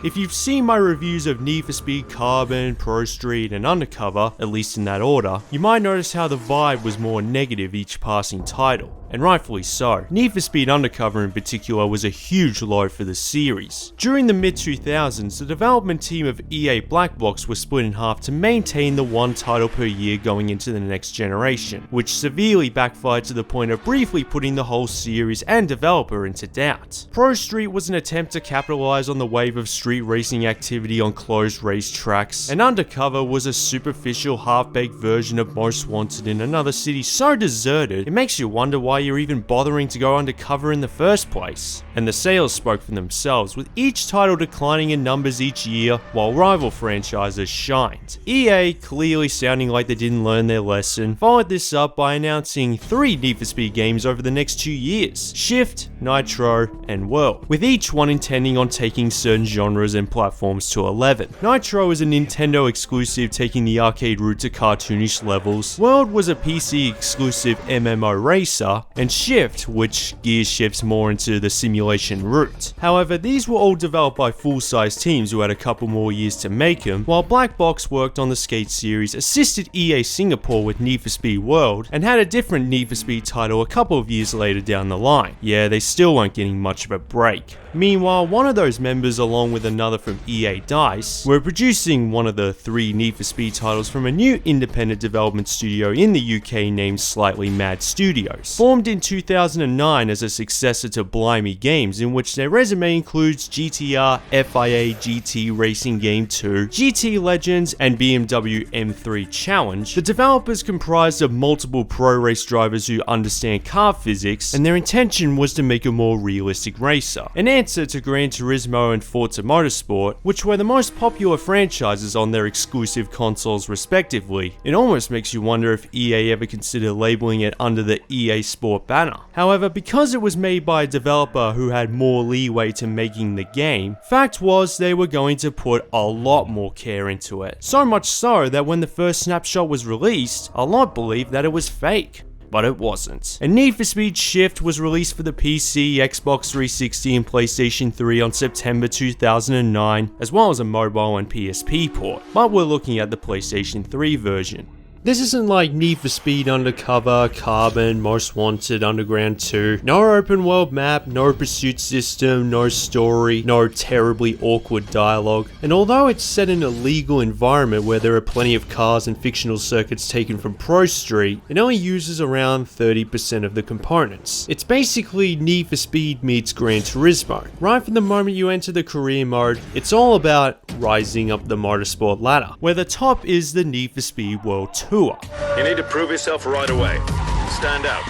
If you've seen my reviews of Need for Speed Carbon, Pro Street, and Undercover, at least in that order, you might notice how the vibe was more negative each passing title. And rightfully so. Need for Speed Undercover in particular was a huge low for the series. During the mid-2000s, the development team of EA Black Box was split in half to maintain the one title per year going into the next generation, which severely backfired to the point of briefly putting the whole series and developer into doubt. Pro Street was an attempt to capitalize on the wave of street racing activity on closed race tracks, and Undercover was a superficial half-baked version of Most Wanted in another city so deserted, it makes you wonder why you're even bothering to go undercover in the first place. And the sales spoke for themselves, with each title declining in numbers each year while rival franchises shined. EA, clearly sounding like they didn't learn their lesson, followed this up by announcing 3 Need for Speed games over the next 2 years: Shift, Nitro, and World, with each one intending on taking certain genres and platforms to 11. Nitro is a Nintendo exclusive taking the arcade route to cartoonish levels, World was a PC exclusive MMO racer, and Shift, which gears shifts more into the simulation route. However, these were all developed by full-size teams who had a couple more years to make them, while Black Box worked on the Skate series, assisted EA Singapore with Need for Speed World, and had a different Need for Speed title a couple of years later down the line. Yeah, they still weren't getting much of a break. Meanwhile, one of those members, along with another from EA DICE, were producing one of the 3 Need for Speed titles from a new independent development studio in the UK named Slightly Mad Studios. Formed in 2009 as a successor to Blimey Games, in which their resume includes GTR, FIA GT Racing Game 2, GT Legends, and BMW M3 Challenge, the developers comprised of multiple pro race drivers who understand car physics, and their intention was to make a more realistic racer. An answer to Gran Turismo and Forza Motorsport, which were the most popular franchises on their exclusive consoles respectively. It almost makes you wonder if EA ever considered labeling it under the EA Sport banner. However, because it was made by a developer who had more leeway to making the game, fact was they were going to put a lot more care into it. So much so that when the first snapshot was released, a lot believed that it was fake. But it wasn't. And Need for Speed Shift was released for the PC, Xbox 360 and PlayStation 3 on September 2009, as well as a mobile and PSP port, but we're looking at the PlayStation 3 version. This isn't like Need for Speed Undercover, Carbon, Most Wanted, Underground 2. No open world map, no pursuit system, no story, no terribly awkward dialogue. And although it's set in a legal environment where there are plenty of cars and fictional circuits taken from Pro Street, it only uses around 30% of the components. It's basically Need for Speed meets Gran Turismo. Right from the moment you enter the career mode, it's all about rising up the motorsport ladder, where the top is the Need for Speed World Tour. You need to prove yourself right away. Stand out,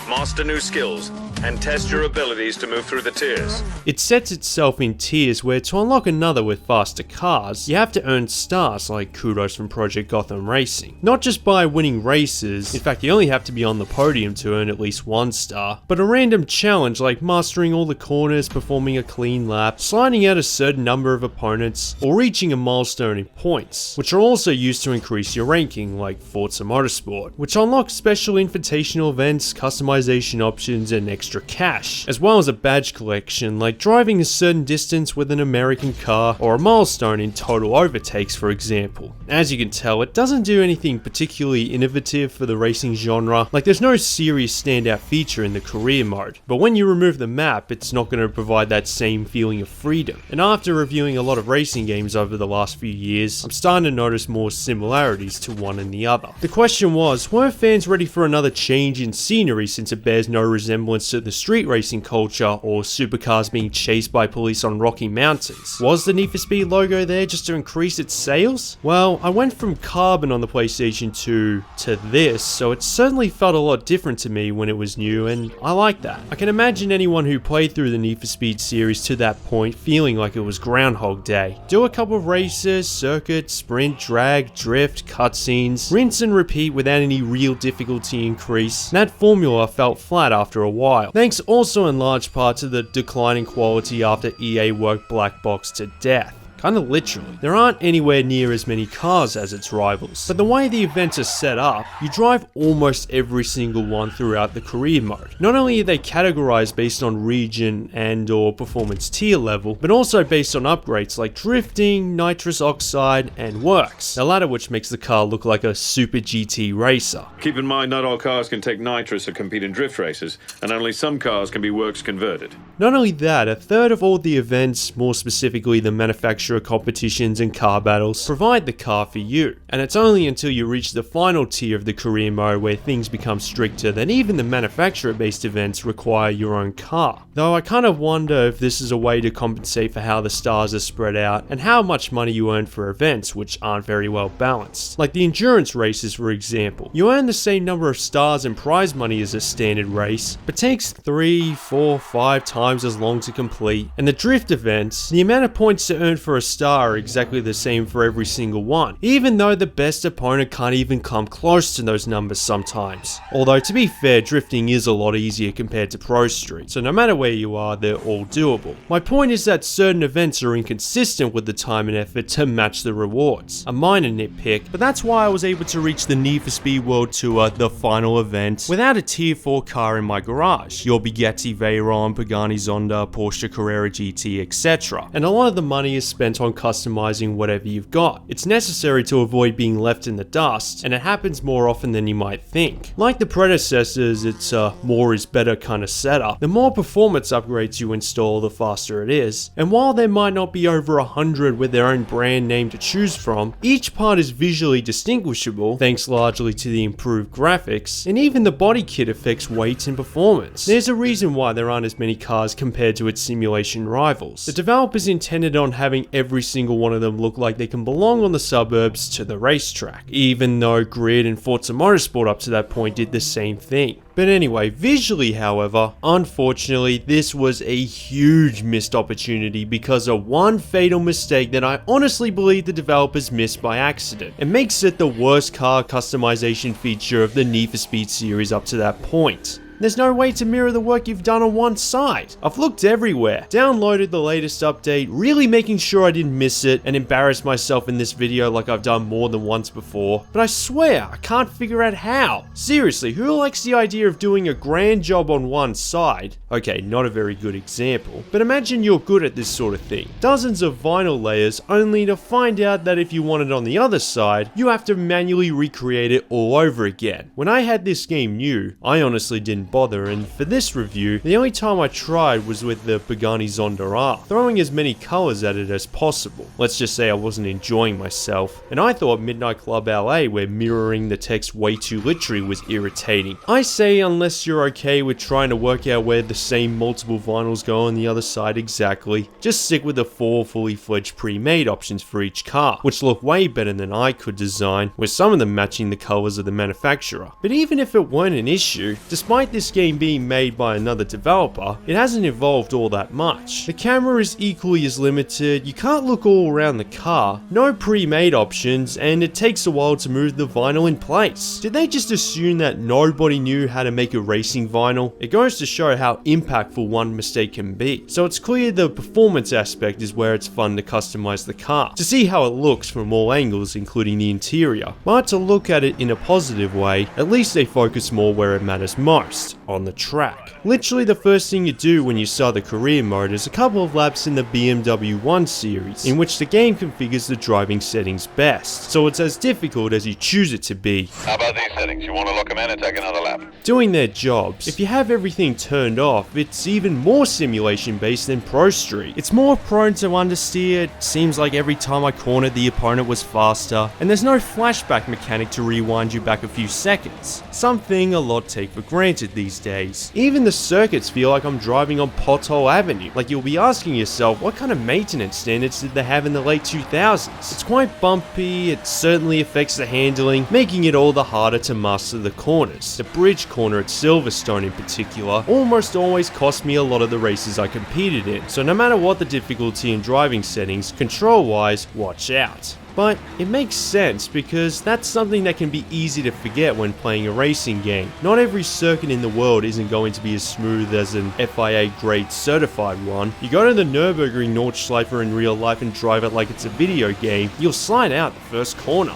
master new skills, and test your abilities to move through the tiers. It sets itself in tiers where to unlock another with faster cars, you have to earn stars like Kudos from Project Gotham Racing. Not just by winning races, in fact you only have to be on the podium to earn at least 1 star, but a random challenge like mastering all the corners, performing a clean lap, sliding out a certain number of opponents, or reaching a milestone in points, which are also used to increase your ranking like Forza Motorsport, which unlocks special invitational events, customization options, and extra cash, as well as a badge collection like driving a certain distance with an American car or a milestone in total overtakes, for example. As you can tell, it doesn't do anything particularly innovative for the racing genre, like there's no serious standout feature in the career mode, but when you remove the map, it's not going to provide that same feeling of freedom. And after reviewing a lot of racing games over the last few years, I'm starting to notice more similarities to one and the other. The question was, were fans ready for another change in scenery since it bears no resemblance to the street racing culture or supercars being chased by police on rocky mountains? Was the Need for Speed logo there just to increase its sales? Well, I went from Carbon on the PlayStation 2 to this, so it certainly felt a lot different to me when it was new, and I like that. I can imagine anyone who played through the Need for Speed series to that point feeling like it was Groundhog Day. Do a couple of races, circuit, sprint, drag, drift, cutscenes, rinse and repeat without any real difficulty increase. That formula felt flat after a while, thanks also in large part to the declining quality after EA worked Black Box to death. kinda literally. There aren't anywhere near as many cars as its rivals, but the way the events are set up, you drive almost every single one throughout the career mode. Not only are they categorized based on region and or performance tier level, but also based on upgrades like drifting, nitrous oxide, and works, the latter which makes the car look like a super GT racer. Keep in mind, not all cars can take nitrous or compete in drift races, and only some cars can be works converted. Not only that, a third of all the events, more specifically the manufacturer competitions and car battles, provide the car for you. And it's only until you reach the final tier of the career mode where things become stricter that even the manufacturer-based events require your own car. Though I kind of wonder if this is a way to compensate for how the stars are spread out and how much money you earn for events which aren't very well balanced. Like the endurance races, for example. You earn the same number of stars and prize money as a standard race, but takes 3, 4, 5 times as long to complete. And the drift events, the amount of points to earn for a star are exactly the same for every single one, even though the best opponent can't even come close to those numbers sometimes. Although to be fair, drifting is a lot easier compared to Pro Street, so no matter where you are, they're all doable. My point is that certain events are inconsistent with the time and effort to match the rewards. A minor nitpick, but that's why I was able to reach the Need for Speed World Tour, the final event, without a tier 4 car in my garage. Your Bugatti Veyron, Pagani Zonda, Porsche Carrera GT, etc. And a lot of the money is spent on customizing whatever you've got. It's necessary to avoid being left in the dust, and it happens more often than you might think. Like the predecessors, it's a more is better kind of setup. The more performance upgrades you install, the faster it is. And while there might not be over 100 with their own brand name to choose from, each part is visually distinguishable thanks largely to the improved graphics, and even the body kit affects weight and performance. There's a reason why there aren't as many cars compared to its simulation rivals. The developers intended on having every single one of them look like they can belong on the suburbs to the racetrack, even though Grid and Forza Motorsport up to that point did the same thing. But anyway, visually however, unfortunately this was a huge missed opportunity because of one fatal mistake that I honestly believe the developers missed by accident. It makes it the worst car customization feature of the Need for Speed series up to that point. There's no way to mirror the work you've done on one side. I've looked everywhere, downloaded the latest update, really making sure I didn't miss it and embarrass myself in this video like I've done more than once before, but I swear I can't figure out how. Seriously, who likes the idea of doing a grand job on one side? Okay, not a very good example, but imagine you're good at this sort of thing. Dozens of vinyl layers only to find out that if you want it on the other side, you have to manually recreate it all over again. When I had this game new, I honestly didn't bother, and for this review, the only time I tried was with the Pagani Zonda R, throwing as many colours at it as possible. Let's just say I wasn't enjoying myself, and I thought Midnight Club LA, where mirroring the text way too literally, was irritating. I say unless you're okay with trying to work out where the same multiple vinyls go on the other side exactly, just stick with the 4 fully fledged pre-made options for each car, which look way better than I could design, with some of them matching the colours of the manufacturer. But even if it weren't an issue, despite this game being made by another developer, it hasn't evolved all that much. The camera is equally as limited, you can't look all around the car, no pre-made options, and it takes a while to move the vinyl in place. Did they just assume that nobody knew how to make a racing vinyl? It goes to show how impactful one mistake can be. So it's clear the performance aspect is where it's fun to customize the car, to see how it looks from all angles including the interior. But to look at it in a positive way, at least they focus more where it matters most, on the track. Literally the first thing you do when you start the career mode is a couple of laps in the BMW 1 series, in which the game configures the driving settings best, so it's as difficult as you choose it to be. How about these settings? You want to lock them in and take another lap? Doing their jobs. If you have everything turned off, it's even more simulation based than Pro Street. It's more prone to understeer, it seems like every time I cornered the opponent was faster, and there's no flashback mechanic to rewind you back a few seconds. Something a lot take for granted these days. Even the circuits feel like I'm driving on Pothole Avenue, like you'll be asking yourself what kind of maintenance standards did they have in the late 2000s? It's quite bumpy, it certainly affects the handling, making it all the harder to master the corners. The bridge corner at Silverstone in particular almost always cost me a lot of the races I competed in, so no matter what the difficulty in driving settings, control wise, watch out. But it makes sense because that's something that can be easy to forget when playing a racing game. Not every circuit in the world isn't going to be as smooth as an FIA grade certified one. You go to the Nürburgring Nordschleife in real life and drive it like it's a video game, you'll slide out the first corner.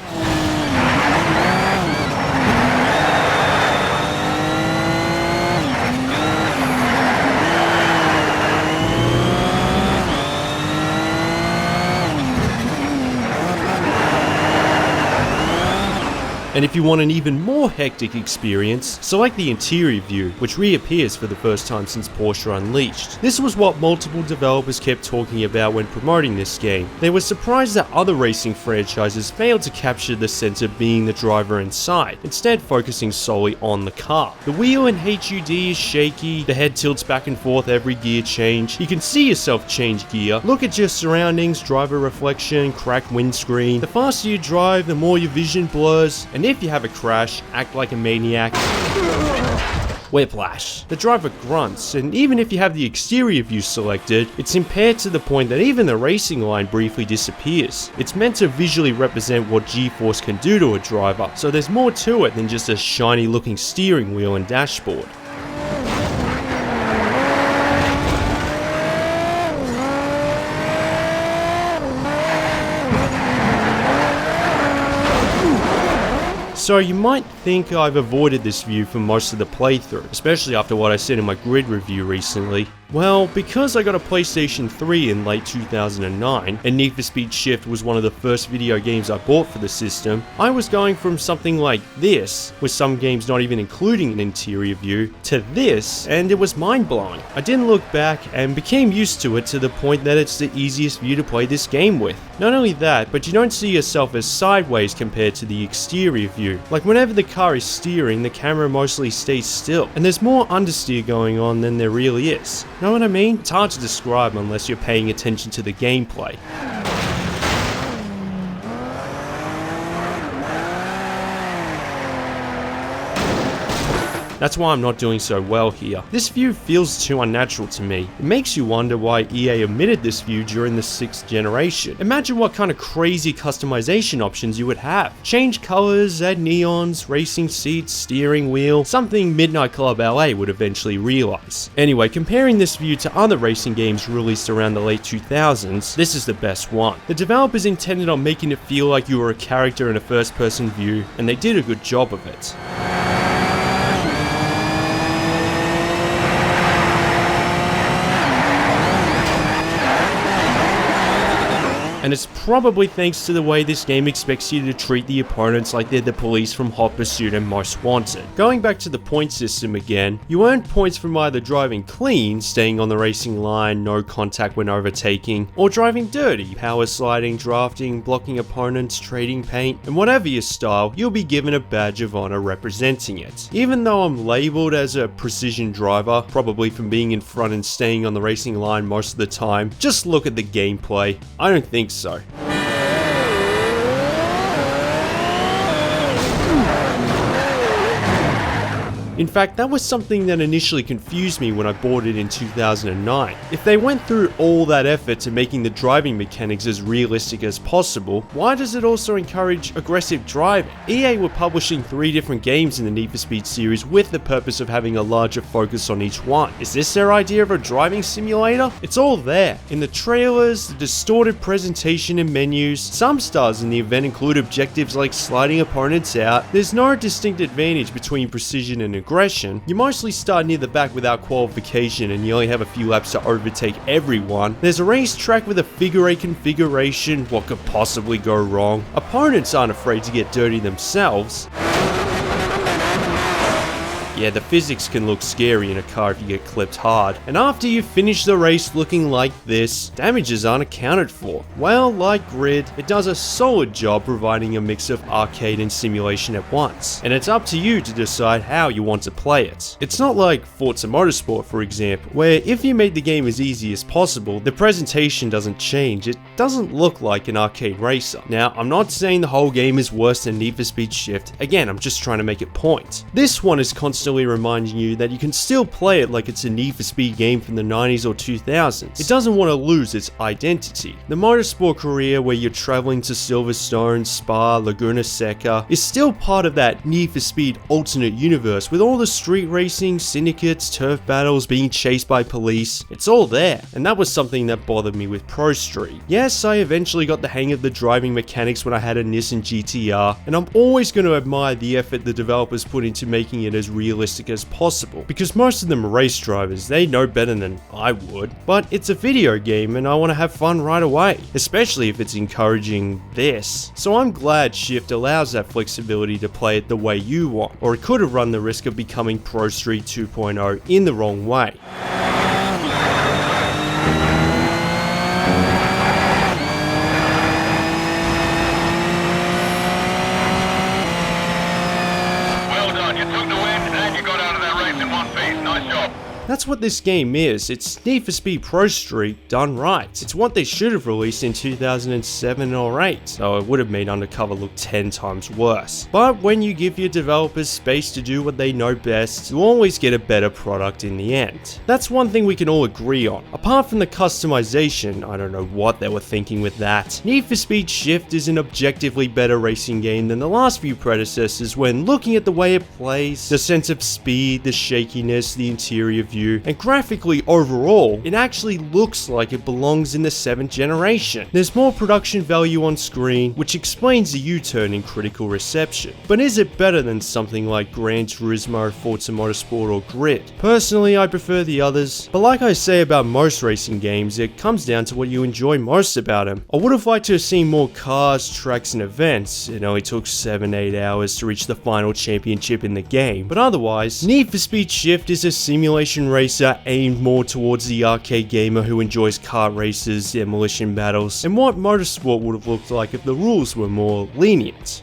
And if you want an even more hectic experience, select the interior view, which reappears for the first time since Porsche Unleashed. This was what multiple developers kept talking about when promoting this game. They were surprised that other racing franchises failed to capture the sense of being the driver inside, instead focusing solely on the car. The wheel in HUD is shaky, the head tilts back and forth every gear change, you can see yourself change gear, look at your surroundings, driver reflection, cracked windscreen. The faster you drive, the more your vision blurs, and if you have a crash, act like a maniac. Whiplash. The driver grunts, and even if you have the exterior view selected, it's impaired to the point that even the racing line briefly disappears. It's meant to visually represent what G-force can do to a driver, so there's more to it than just a shiny looking steering wheel and dashboard. So you might think I've avoided this view for most of the playthrough, especially after what I said in my grid review recently. Well, because I got a PlayStation 3 in late 2009, and Need for Speed Shift was one of the first video games I bought for the system, I was going from something like this, with some games not even including an interior view, to this, and it was mind-blowing. I didn't look back and became used to it to the point that it's the easiest view to play this game with. Not only that, but you don't see yourself as sideways compared to the exterior view. Like whenever the car is steering, the camera mostly stays still, and there's more understeer going on than there really is. Know what I mean? It's hard to describe unless you're paying attention to the gameplay. That's why I'm not doing so well here. This view feels too unnatural to me. It makes you wonder why EA omitted this view during the 6th generation. Imagine what kind of crazy customization options you would have. Change colors, add neons, racing seats, steering wheel, something Midnight Club LA would eventually realize. Anyway, comparing this view to other racing games released around the late 2000s, this is the best one. The developers intended on making it feel like you were a character in a first-person view, and they did a good job of it. And it's probably thanks to the way this game expects you to treat the opponents like they're the police from Hot Pursuit and Most Wanted. Going back to the point system again, you earn points from either driving clean, staying on the racing line, no contact when overtaking, or driving dirty, power sliding, drafting, blocking opponents, trading paint, and whatever your style, you'll be given a badge of honor representing it. Even though I'm labeled as a precision driver, probably from being in front and staying on the racing line most of the time, just look at the gameplay. I don't think so. In fact, that was something that initially confused me when I bought it in 2009. If they went through all that effort to making the driving mechanics as realistic as possible, why does it also encourage aggressive driving? EA were publishing 3 different games in the Need for Speed series with the purpose of having a larger focus on each one. Is this their idea of a driving simulator? It's all there. In the trailers, the distorted presentation and menus, some stars in the event include objectives like sliding opponents out. There's no distinct advantage between precision and aggression. You mostly start near the back without qualification and you only have a few laps to overtake everyone. There's a racetrack with a figure 8 configuration. What could possibly go wrong? Opponents aren't afraid to get dirty themselves. Yeah, the physics can look scary in a car if you get clipped hard. And after you finish the race looking like this, damages aren't accounted for. Well, like Grid, it does a solid job providing a mix of arcade and simulation at once. And it's up to you to decide how you want to play it. It's not like Forza Motorsport, for example, where if you make the game as easy as possible, the presentation doesn't change. It doesn't look like an arcade racer. Now, I'm not saying the whole game is worse than Need for Speed Shift, again, I'm just trying to make a point. This one is constantly reminding you that you can still play it like it's a Need for Speed game from the 90s or 2000s. It doesn't want to lose its identity. The motorsport career where you're traveling to Silverstone, Spa, Laguna Seca is still part of that Need for Speed alternate universe with all the street racing, syndicates, turf battles, being chased by police. It's all there, and that was something that bothered me with Pro Street. Yes, I eventually got the hang of the driving mechanics when I had a Nissan GTR, and I'm always going to admire the effort the developers put into making it as realistic as possible, because most of them are race drivers, they know better than I would. But it's a video game and I want to have fun right away, especially if it's encouraging this. So I'm glad Shift allows that flexibility to play it the way you want, or it could have run the risk of becoming Pro Street 2.0 in the wrong way. Well done, you took the win and you got out of that race in one piece. Nice job. That's what this game is. It's Need for Speed Pro Street done right. It's what they should have released in 2007 or 8, so it would have made Undercover look 10 times worse. But when you give your developers space to do what they know best, you always get a better product in the end. That's one thing we can all agree on. Apart from the customization, I don't know what they were thinking with that. Need for Speed Shift is an objectively better racing game than the last few predecessors when looking at the way it plays, the sense of speed, the shakiness, the interior view, and graphically overall, it actually looks like it belongs in the 7th generation. There's more production value on screen, which explains the U-turn in critical reception. But is it better than something like Gran Turismo, Forza Motorsport, or Grid? Personally, I prefer the others, but like I say about most racing games, it comes down to what you enjoy most about them. I would have liked to have seen more cars, tracks, and events. It only took 7-8 hours to reach the final championship in the game, but otherwise, Need for Speed Shift is a simulation racer aimed more towards the arcade gamer who enjoys kart races, demolition battles, and what motorsport would have looked like if the rules were more lenient.